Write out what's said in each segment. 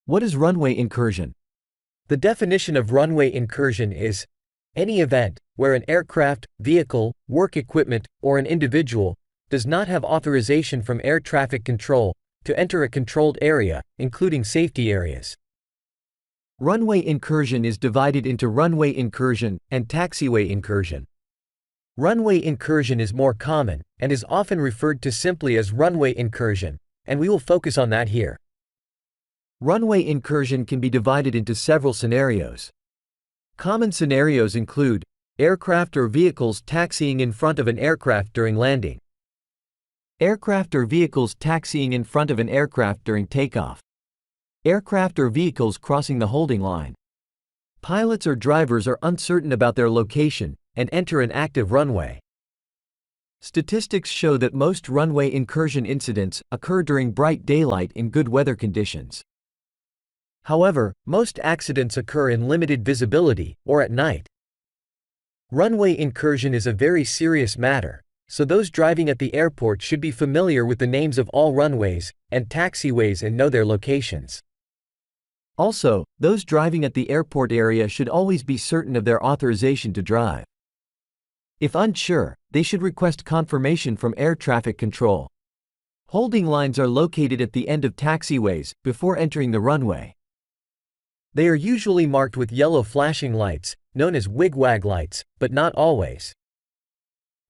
What is runway incursion? The definition of runway incursion is any event where an aircraft, vehicle, work equipment, or an individual does not have authorization from air traffic control to enter a controlled area, including safety areas. Runway incursion is divided into runway incursion and taxiway incursion. Runway incursion is more common and is often referred to simply as runway incursion, and we will focus on that here. Runway incursion can be divided into several scenarios. Common scenarios include aircraft or vehicles taxiing in front of an aircraft during landing, aircraft or vehicles taxiing in front of an aircraft during takeoff, aircraft or vehicles crossing the holding line. Pilots or drivers are uncertain about their location and enter an active runway. Statistics show that most runway incursion incidents occur during bright daylight in good weather conditions. However, most accidents occur in limited visibility or at night. Runway incursion is a very serious matter, so those driving at the airport should be familiar with the names of all runways and taxiways and know their locations. Also, those driving at the airport area should always be certain of their authorization to drive. If unsure, they should request confirmation from air traffic control. Holding lines are located at the end of taxiways before entering the runway. They are usually marked with yellow flashing lights, known as wigwag lights, but not always.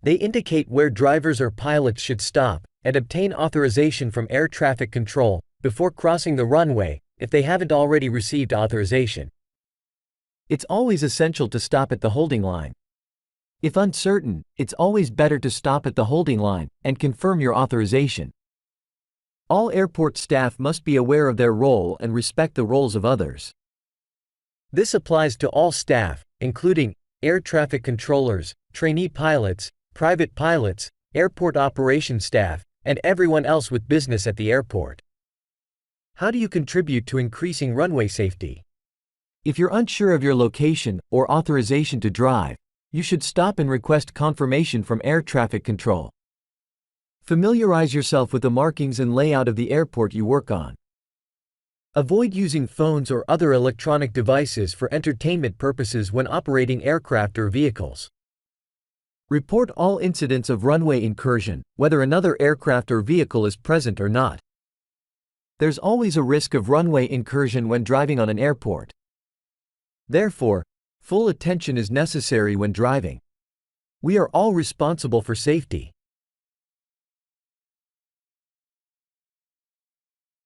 They indicate where drivers or pilots should stop and obtain authorization from air traffic control before crossing the runway if they haven't already received authorization. It's always essential to stop at the holding line. If uncertain, it's always better to stop at the holding line and confirm your authorization. All airport staff must be aware of their role and respect the roles of others. This applies to all staff, including air traffic controllers, trainee pilots, private pilots, airport operations staff, and everyone else with business at the airport. How do you contribute to increasing runway safety? If you're unsure of your location or authorization to drive, you should stop and request confirmation from air traffic control. Familiarize yourself with the markings and layout of the airport you work on. Avoid using phones or other electronic devices for entertainment purposes when operating aircraft or vehicles. Report all incidents of runway incursion, whether another aircraft or vehicle is present or not. There's always a risk of runway incursion when driving on an airport. Therefore, full attention is necessary when driving. We are all responsible for safety.